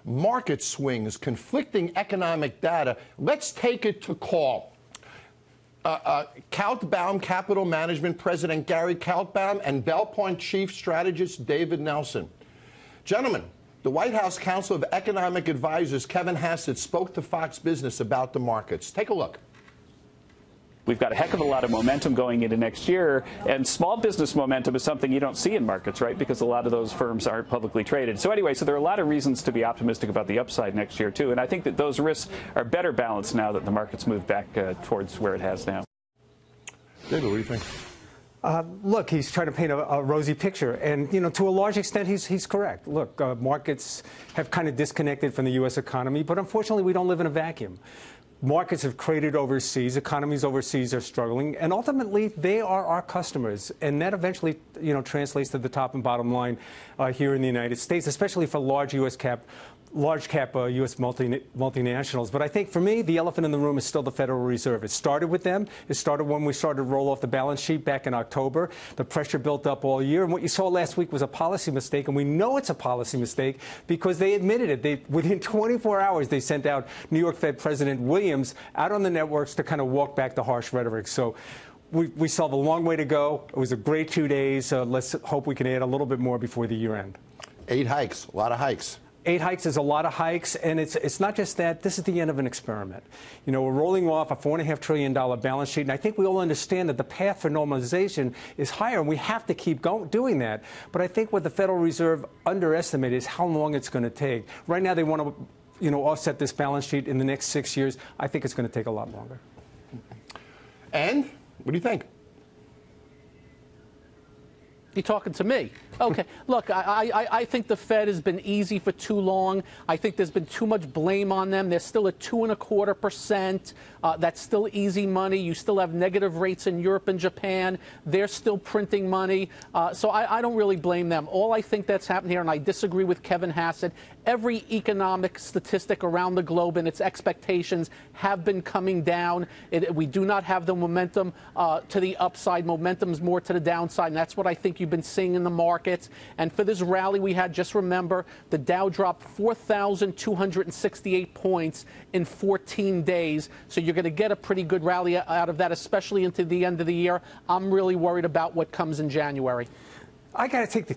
market swings, conflicting economic data. Let's take it to call. Kaltbaum Capital Management President Gary Kaltbaum and Belpointe Chief Strategist David Nelson. Gentlemen, the White House Council of Economic Advisors, Kevin Hassett, spoke to Fox Business about the markets. Take a look. We've got a heck of a lot of momentum going into next year, and small business momentum is something you don't see in markets, right, because a lot of those firms aren't publicly traded. So anyway, so there are a lot of reasons to be optimistic about the upside next year, too, and I think that those risks are better balanced now that the market's moved back towards where it has now. David, what do you think? Look, he's trying to paint a rosy picture, and to a large extent, he's correct. Look, markets have kind of disconnected from the U.S. economy, but unfortunately, we don't live in a vacuum. Markets have created overseas, economies overseas are struggling, and ultimately they are our customers, and that eventually, translates to the top and bottom line here in the United States, especially for large cap U.S. multinationals. But I think for me, the elephant in the room is still the Federal Reserve. It started with them. It started when we started to roll off the balance sheet back in October. The pressure built up all year. And what you saw last week was a policy mistake. And we know it's a policy mistake because they admitted it. Within 24 hours, they sent out New York Fed President Williams out on the networks to kind of walk back the harsh rhetoric. So we still have a long way to go. It was a great 2 days. Let's hope we can add a little bit more before the year end. 8 hikes, a lot of hikes. 8 hikes is a lot of hikes, and it's not just that. This is the end of an experiment. We're rolling off a $4.5 trillion balance sheet, and I think we all understand that the path for normalization is higher, and we have to keep doing that. But I think what the Federal Reserve underestimated is how long it's going to take. Right now, they want to offset this balance sheet in the next 6 years. I think it's going to take a lot longer. And what do you think? You talking to me? Okay. Look, I think the Fed has been easy for too long. I think there's been too much blame on them. They're still at 2.25%. That's still easy money. You still have negative rates in Europe and Japan. They're still printing money. So I don't really blame them. All I think that's happened here, and I disagree with Kevin Hassett, every economic statistic around the globe and its expectations have been coming down. We do not have the momentum to the upside. Momentum's more to the downside, and that's what I think you've been seeing in the markets. And for this rally we had, just remember, the Dow dropped 4,268 points in 14 days. So you're going to get a pretty good rally out of that, especially into the end of the year. I'm really worried about what comes in January. I got to take the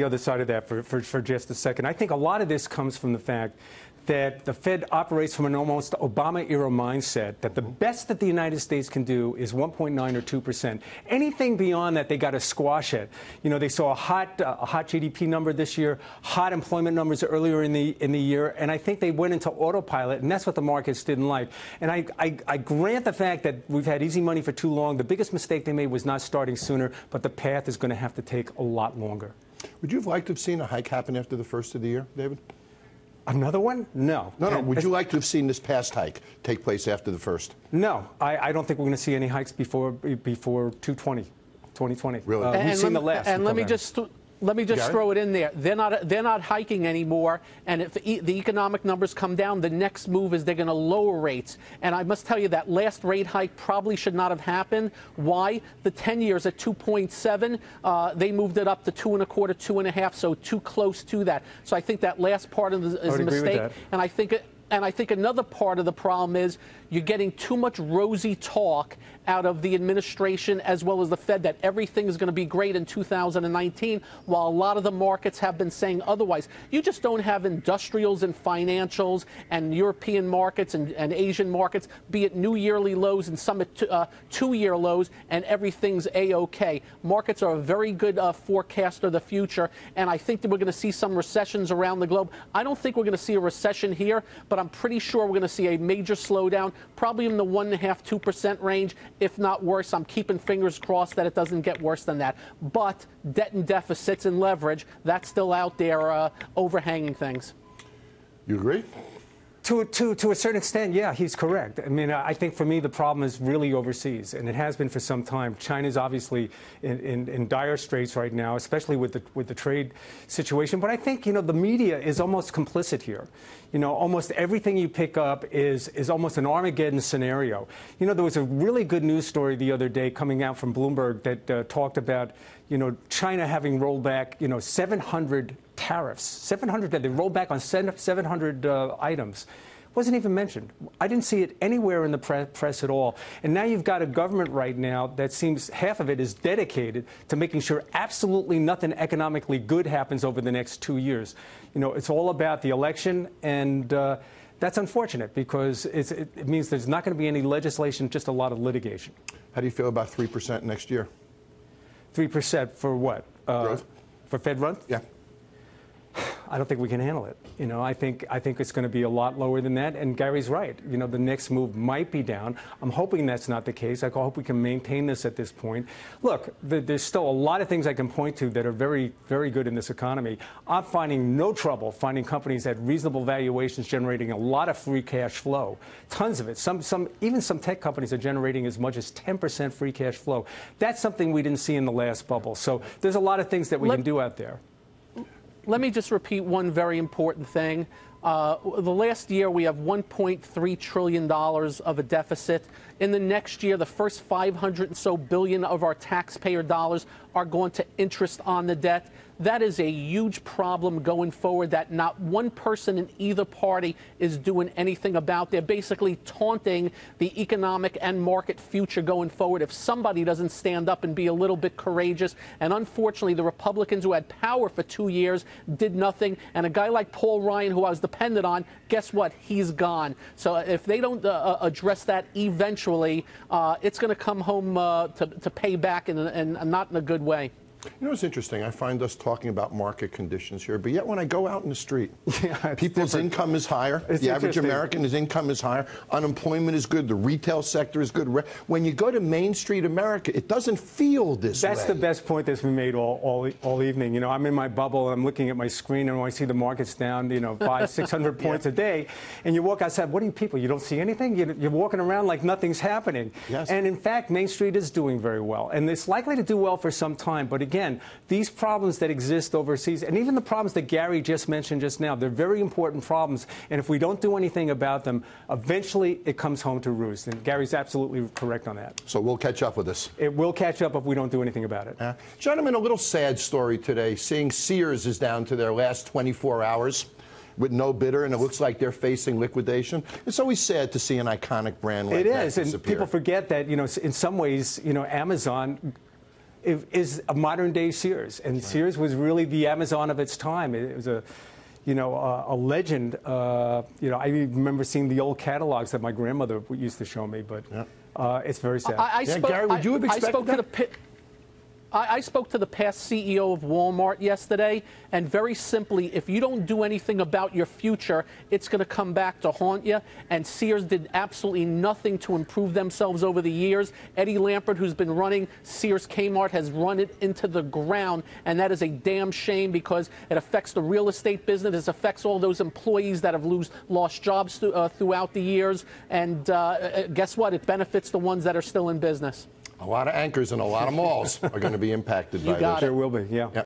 other side of that for just a second. I think a lot of this comes from the fact that the Fed operates from an almost Obama-era mindset, that the best that the United States can do is 1.9 or 2%. Anything beyond that, they got to squash it. They saw a hot GDP number this year, hot employment numbers earlier in the year, and I think they went into autopilot, and that's what the markets didn't like. And I grant the fact that we've had easy money for too long. The biggest mistake they made was not starting sooner, but the path is going to have to take a lot longer. Would you have liked to have seen a hike happen after the first of the year, David? Another one? No. No. Would you like to have seen this past hike take place after the first? No. I don't think we're going to see any hikes before 2020. Really? We've seen the last. And let me just throw it in there. They're not hiking anymore, and if the economic numbers come down, the next move is they're going to lower rates. And I must tell you that last rate hike probably should not have happened. Why? The 10 years at 2.7, they moved it up to 2.25, 2.5, so too close to that. So I think that last part is a mistake, and I think another part of the problem is you're getting too much rosy talk out of the administration as well as the Fed that everything is going to be great in 2019, while a lot of the markets have been saying otherwise. You just don't have industrials and financials and European markets and Asian markets be at new yearly lows and some at 2-year lows, and everything's A-OK. Markets are a very good forecaster of the future, and I think that we're going to see some recessions around the globe. I don't think we're going to see a recession here, but I'm pretty sure we're going to see a major slowdown, probably in the 1.5–2% range, if not worse. I'm keeping fingers crossed that it doesn't get worse than that. But debt and deficits and leverage, that's still out there overhanging things. You agree? To a certain extent, yeah, he's correct. I mean, I think for me the problem is really overseas, and it has been for some time. China's obviously in dire straits right now, especially with the trade situation. But I think, the media is almost complicit here. Almost everything you pick up is almost an Armageddon scenario. There was a really good news story the other day coming out from Bloomberg that talked about, China having rolled back, 700 tariffs, 700 that they rolled back on 700 items. Wasn't even mentioned. I didn't see it anywhere in the press at all. And now you've got a government right now that seems half of it is dedicated to making sure absolutely nothing economically good happens over the next 2 years. It's all about the election, and that's unfortunate because it means there's not going to be any legislation, just a lot of litigation. How do you feel about 3% next year? 3% for what? Growth? For Fed run? Yeah. I don't think we can handle it. I think it's going to be a lot lower than that. And Gary's right. The next move might be down. I'm hoping that's not the case. I hope we can maintain this at this point. Look, there's still a lot of things I can point to that are very, very good in this economy. I'm finding no trouble finding companies at reasonable valuations generating a lot of free cash flow. Tons of it. Even some tech companies are generating as much as 10% free cash flow. That's something we didn't see in the last bubble. So there's a lot of things that we can do out there. Let me just repeat one very important thing. The last year, we have $1.3 trillion of a deficit. In the next year, the first 500 and so billion of our taxpayer dollars are going to interest on the debt. That is a huge problem going forward that not one person in either party is doing anything about. They're basically taunting the economic and market future going forward if somebody doesn't stand up and be a little bit courageous. And unfortunately, the Republicans who had power for 2 years did nothing. And a guy like Paul Ryan, who I was dependent on, guess what? He's gone. So if they don't address that eventually, it's going to come home to pay back and not in a good way. What's interesting? I find us talking about market conditions here, but yet when I go out in the street, people's income is higher. The average American's income is higher. Unemployment is good. The retail sector is good. When you go to Main Street America, it doesn't feel this way. That's the best point that's been made all evening. I'm in my bubble, and I'm looking at my screen, and when I see the markets down, 500-600 points a day, and you walk outside, what are you people? You don't see anything? You're walking around like nothing's happening. Yes. And in fact, Main Street is doing very well, and it's likely to do well for some time. But again, these problems that exist overseas, and even the problems that Gary just mentioned just now, they're very important problems. And if we don't do anything about them, eventually it comes home to roost. And Gary's absolutely correct on that. So we'll catch up with this. It will catch up if we don't do anything about it. Gentlemen, a little sad story today. Seeing Sears is down to their last 24 hours with no bidder, and it looks like they're facing liquidation. It's always sad to see an iconic brand like that disappear. And people forget that, in some ways, Amazon is a modern-day Sears, and Sears was really the Amazon of its time. It was a legend. I remember seeing the old catalogs that my grandmother used to show me, but it's very sad. Gary, would you have expected that? I spoke to the past CEO of Walmart yesterday, and very simply, if you don't do anything about your future, it's going to come back to haunt you. And Sears did absolutely nothing to improve themselves over the years. Eddie Lampert, who's been running Sears Kmart, has run it into the ground, and that is a damn shame because it affects the real estate business. It affects all those employees that have lost jobs throughout the years. And guess what? It benefits the ones that are still in business. A lot of anchors and a lot of malls are going to be impacted by this. There will be, yeah.